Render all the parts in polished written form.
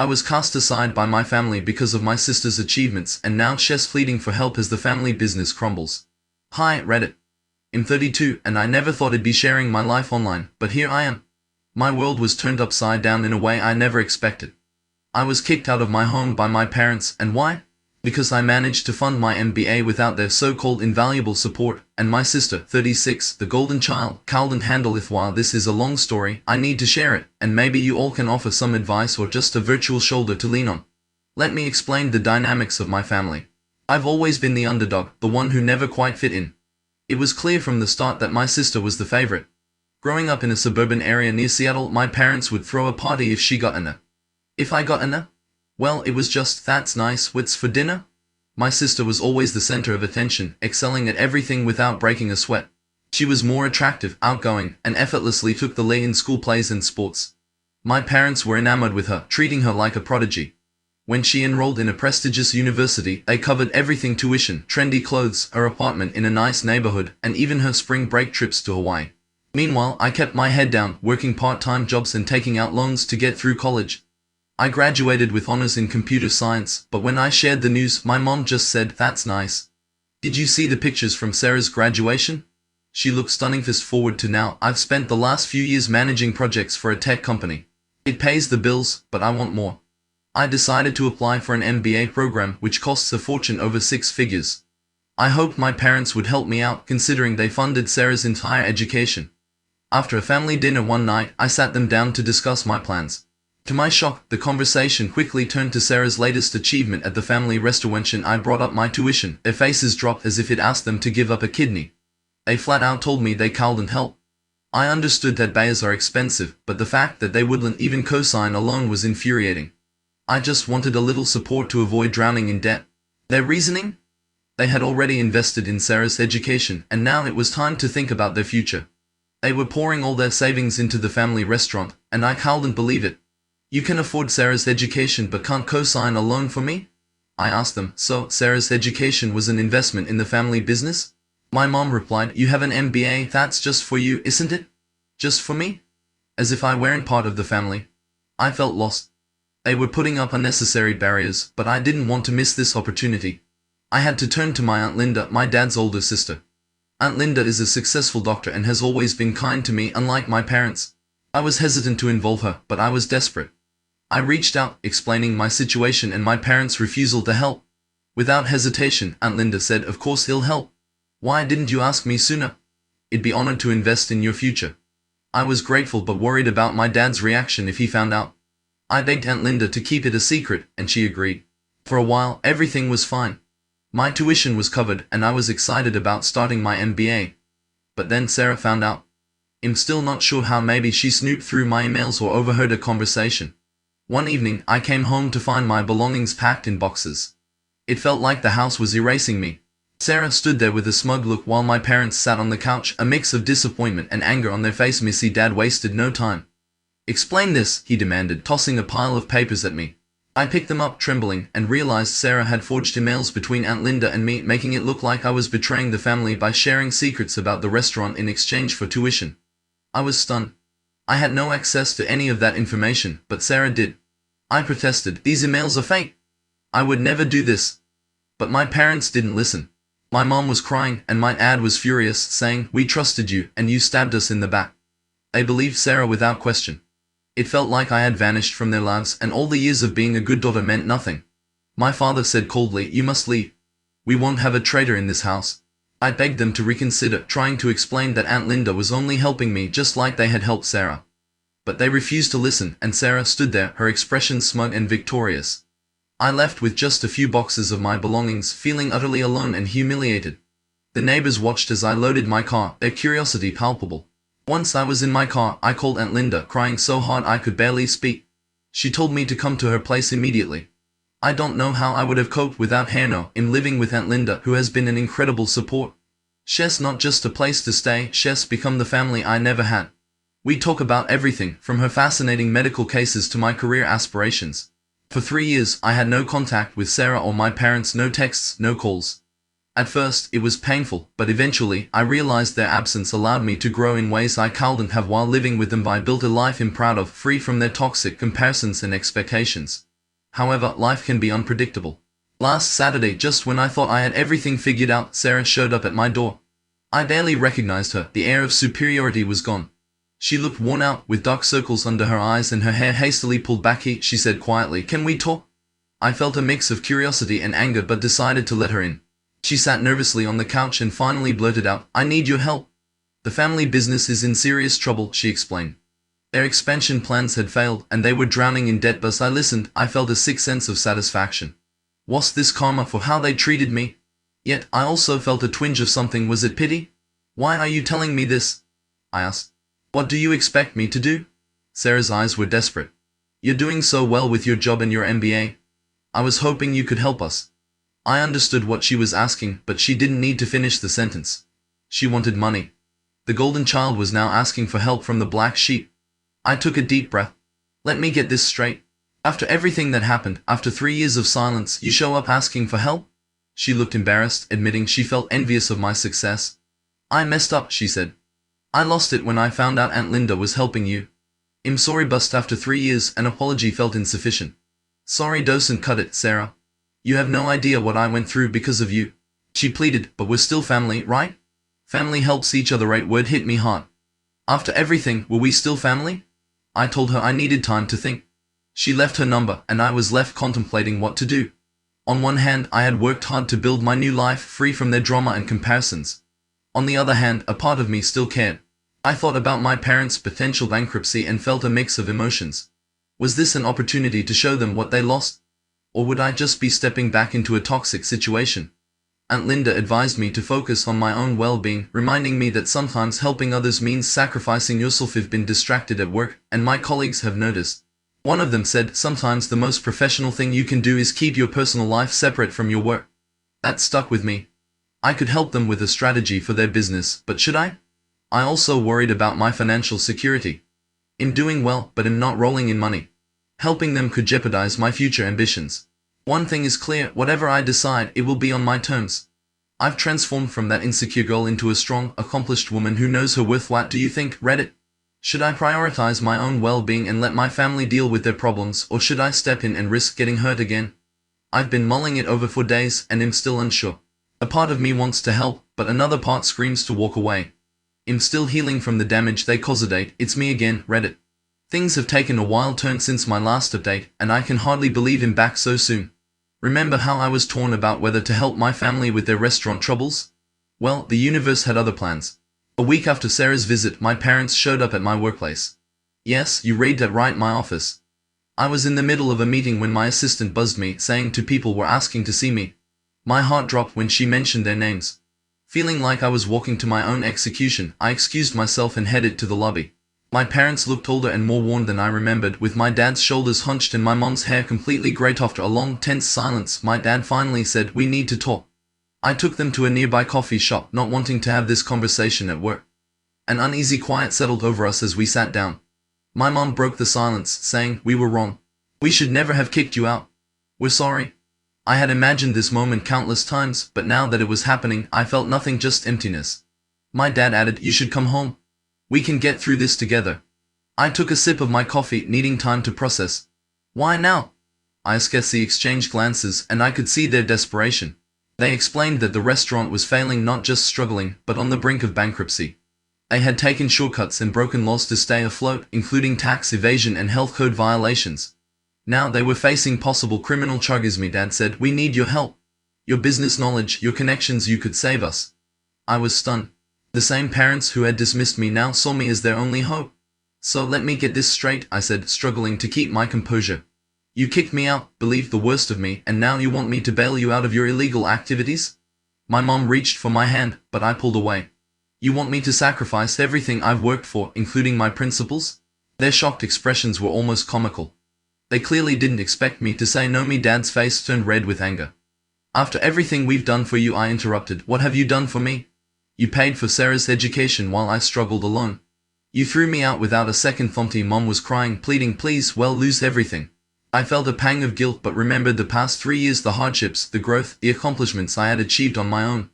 I was cast aside by my family because of my sister's achievements, and now she's pleading for help as the family business crumbles. Hi, Reddit. I'm 32, and I never thought I'd be sharing my life online, but here I am. My world was turned upside down in a way I never expected. I was kicked out of my home by my parents, and why? Because I managed to fund my MBA without their so-called invaluable support, and my sister, 36, the golden child, couldn't handle it. While this is a long story, I need to share it, and maybe you all can offer some advice or just a virtual shoulder to lean on. Let me explain the dynamics of my family. I've always been the underdog, the one who never quite fit in. It was clear from the start that my sister was the favorite. Growing up in a suburban area near Seattle, my parents would throw a party if she got an A. If I got an A? Well, it was just, "That's nice, what's for dinner?" My sister was always the center of attention, excelling at everything without breaking a sweat. She was more attractive, outgoing, and effortlessly took the lead in school plays and sports. My parents were enamored with her, treating her like a prodigy. When she enrolled in a prestigious university, they covered everything: tuition, trendy clothes, her apartment in a nice neighborhood, and even her spring break trips to Hawaii. Meanwhile, I kept my head down, working part-time jobs and taking out loans to get through college. I graduated with honors in computer science, but when I shared the news, my mom just said, "That's nice. Did you see the pictures from Sarah's graduation? She looks stunning." Fast forward to now, I've spent the last few years managing projects for a tech company. It pays the bills, but I want more. I decided to apply for an MBA program, which costs a fortune, over 6 figures. I hoped my parents would help me out, considering they funded Sarah's entire education. After a family dinner one night, I sat them down to discuss my plans. To my shock, the conversation quickly turned to Sarah's latest achievement at the family restaurant. I brought up my tuition. Their faces dropped as if it asked them to give up a kidney. They flat out told me they couldn't help. I understood that bayers are expensive, but the fact that they wouldn't even co-sign a loan was infuriating. I just wanted a little support to avoid drowning in debt. Their reasoning? They had already invested in Sarah's education, and now it was time to think about their future. They were pouring all their savings into the family restaurant, and I couldn't believe it. "You can afford Sarah's education but can't co-sign a loan for me?" I asked them. "So, Sarah's education was an investment in the family business?" My mom replied, "You have an MBA, that's just for you, isn't it?" "Just for me?" As if I weren't part of the family. I felt lost. They were putting up unnecessary barriers, but I didn't want to miss this opportunity. I had to turn to my Aunt Linda, my dad's older sister. Aunt Linda is a successful doctor and has always been kind to me, unlike my parents. I was hesitant to involve her, but I was desperate. I reached out, explaining my situation and my parents' refusal to help. Without hesitation, Aunt Linda said, "Of course he'll help. Why didn't you ask me sooner? I'd be honored to invest in your future." I was grateful but worried about my dad's reaction if he found out. I begged Aunt Linda to keep it a secret, and she agreed. For a while, everything was fine. My tuition was covered, and I was excited about starting my MBA. But then Sarah found out. I'm still not sure how. Maybe she snooped through my emails or overheard a conversation. One evening, I came home to find my belongings packed in boxes. It felt like the house was erasing me. Sarah stood there with a smug look while my parents sat on the couch, a mix of disappointment and anger on their face. "Missy, Dad wasted no time. Explain this," he demanded, tossing a pile of papers at me. I picked them up, trembling, and realized Sarah had forged emails between Aunt Linda and me, making it look like I was betraying the family by sharing secrets about the restaurant in exchange for tuition. I was stunned. I had no access to any of that information, but Sarah did. I protested, "These emails are fake. I would never do this." But my parents didn't listen. My mom was crying, and my dad was furious, saying, "We trusted you, and you stabbed us in the back." They believed Sarah without question. It felt like I had vanished from their lives, and all the years of being a good daughter meant nothing. My father said coldly, "You must leave. We won't have a traitor in this house." I begged them to reconsider, trying to explain that Aunt Linda was only helping me just like they had helped Sarah. But they refused to listen, and Sarah stood there, her expression smug and victorious. I left with just a few boxes of my belongings, feeling utterly alone and humiliated. The neighbors watched as I loaded my car, their curiosity palpable. Once I was in my car, I called Aunt Linda, crying so hard I could barely speak. She told me to come to her place immediately. I don't know how I would have coped without her now. I'm living with Aunt Linda, who has been an incredible support. She's not just a place to stay, she's become the family I never had. We talk about everything, from her fascinating medical cases to my career aspirations. For 3 years, I had no contact with Sarah or my parents, no texts, no calls. At first, it was painful, but eventually, I realized their absence allowed me to grow in ways I couldn't have while living with them. I built a life I'm proud of, free from their toxic comparisons and expectations. However, life can be unpredictable. Last Saturday, just when I thought I had everything figured out, Sarah showed up at my door. I barely recognized her. The air of superiority was gone. She looked worn out, with dark circles under her eyes and her hair hastily pulled back. She said quietly, "Can we talk?" I felt a mix of curiosity and anger but decided to let her in. She sat nervously on the couch and finally blurted out, "I need your help. The family business is in serious trouble," she explained. Their expansion plans had failed, and they were drowning in debt. As I listened, I felt a sick sense of satisfaction. Was this karma for how they treated me? Yet, I also felt a twinge of something. Was it pity? "Why are you telling me this?" I asked. "What do you expect me to do?" Sarah's eyes were desperate. "You're doing so well with your job and your MBA. I was hoping you could help us." I understood what she was asking, but she didn't need to finish the sentence. She wanted money. The golden child was now asking for help from the black sheep. I took a deep breath. "Let me get this straight. After everything that happened, after 3 years of silence, you show up asking for help?" She looked embarrassed, admitting she felt envious of my success. "I messed up," she said. "I lost it when I found out Aunt Linda was helping you. I'm sorry." Bust after 3 years, an apology felt insufficient. "Sorry doesn't cut it, Sarah. You have no idea what I went through because of you," she pleaded. "But we're still family, right? Family helps each other." Right word hit me hard. After everything, were we still family? I told her I needed time to think. She left her number, and I was left contemplating what to do. On one hand, I had worked hard to build my new life, free from their drama and comparisons. On the other hand, a part of me still cared. I thought about my parents' potential bankruptcy and felt a mix of emotions. Was this an opportunity to show them what they lost? Or would I just be stepping back into a toxic situation? Aunt Linda advised me to focus on my own well-being, reminding me that sometimes helping others means sacrificing yourself. I've been distracted at work, and my colleagues have noticed. One of them said, "Sometimes the most professional thing you can do is keep your personal life separate from your work." That stuck with me. I could help them with a strategy for their business, but should I? I also worried about my financial security. I'm doing well, but I'm not rolling in money. Helping them could jeopardize my future ambitions. One thing is clear, whatever I decide, it will be on my terms. I've transformed from that insecure girl into a strong, accomplished woman who knows her worth. What do you think, Reddit? Should I prioritize my own well-being and let my family deal with their problems, or should I step in and risk getting hurt again? I've been mulling it over for days, and I'm still unsure. A part of me wants to help, but another part screams to walk away. I'm still healing from the damage they caused. It's me again, Reddit. Things have taken a wild turn since my last update, and I can hardly believe I'm back so soon. Remember how I was torn about whether to help my family with their restaurant troubles? Well, the universe had other plans. A week after Sarah's visit, my parents showed up at my workplace. Yes, you read that right, my office. I was in the middle of a meeting when my assistant buzzed me, saying 2 people were asking to see me. My heart dropped when she mentioned their names. Feeling like I was walking to my own execution, I excused myself and headed to the lobby. My parents looked older and more worn than I remembered, with my dad's shoulders hunched and my mom's hair completely grey. After a long, tense silence, my dad finally said, "We need to talk." I took them to a nearby coffee shop, not wanting to have this conversation at work. An uneasy quiet settled over us as we sat down. My mom broke the silence, saying, "We were wrong. We should never have kicked you out. We're sorry." I had imagined this moment countless times, but now that it was happening, I felt nothing, just emptiness. My dad added, "You should come home. We can get through this together." I took a sip of my coffee, needing time to process. "Why now?" I scarcely exchanged glances, and I could see their desperation. They explained that the restaurant was failing, not just struggling, but on the brink of bankruptcy. They had taken shortcuts and broken laws to stay afloat, including tax evasion and health code violations. Now they were facing possible criminal charges. My dad said, "We need your help. Your business knowledge, your connections, you could save us." I was stunned. The same parents who had dismissed me now saw me as their only hope. "So let me get this straight," I said, struggling to keep my composure. "You kicked me out, believed the worst of me, and now you want me to bail you out of your illegal activities?" My mom reached for my hand, but I pulled away. "You want me to sacrifice everything I've worked for, including my principles?" Their shocked expressions were almost comical. They clearly didn't expect me to say no. My dad's face turned red with anger. "After everything we've done for you," I interrupted, "what have you done for me? You paid for Sarah's education while I struggled alone. You threw me out without a second thought." Mom was crying, pleading, "Please, well, lose everything." I felt a pang of guilt, but remembered the past 3 years, the hardships, the growth, the accomplishments I had achieved on my own.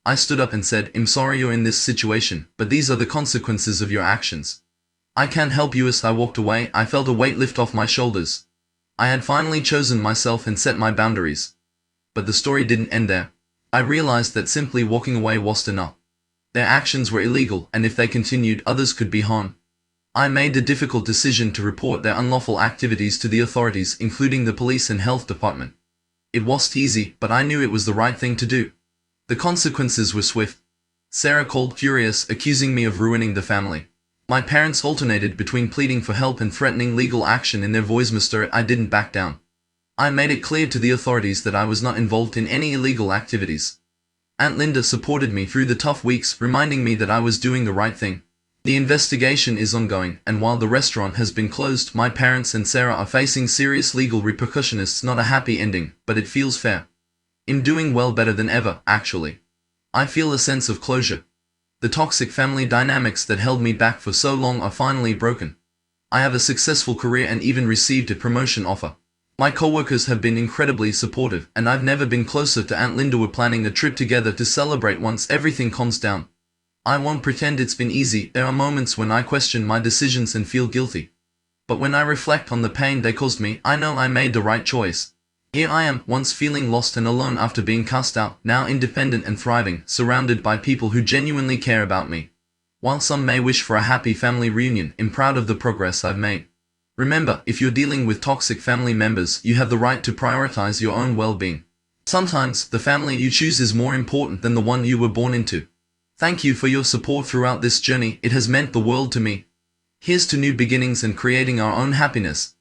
I stood up and said, "I'm sorry you're in this situation, but these are the consequences of your actions. I can't help you." As I walked away, I felt a weight lift off my shoulders. I had finally chosen myself and set my boundaries. But the story didn't end there. I realized that simply walking away wasn't enough. Their actions were illegal, and if they continued, others could be harmed. I made the difficult decision to report their unlawful activities to the authorities, including the police and health department. It wasn't easy, but I knew it was the right thing to do. The consequences were swift. Sarah called furious, accusing me of ruining the family. My parents alternated between pleading for help and threatening legal action in their voice. I didn't back down. I made it clear to the authorities that I was not involved in any illegal activities. Aunt Linda supported me through the tough weeks, reminding me that I was doing the right thing. The investigation is ongoing, and while the restaurant has been closed, my parents and Sarah are facing serious legal repercussions. It's not a happy ending, but it feels fair. I'm doing well, better than ever, actually. I feel a sense of closure. The toxic family dynamics that held me back for so long are finally broken. I have a successful career and even received a promotion offer. My coworkers have been incredibly supportive, and I've never been closer to Aunt Linda. We're planning a trip together to celebrate once everything calms down. I won't pretend it's been easy. There are moments when I question my decisions and feel guilty. But when I reflect on the pain they caused me, I know I made the right choice. Here I am, once feeling lost and alone after being cast out, now independent and thriving, surrounded by people who genuinely care about me. While some may wish for a happy family reunion, I'm proud of the progress I've made. Remember, if you're dealing with toxic family members, you have the right to prioritize your own well-being. Sometimes, the family you choose is more important than the one you were born into. Thank you for your support throughout this journey. It has meant the world to me. Here's to new beginnings and creating our own happiness.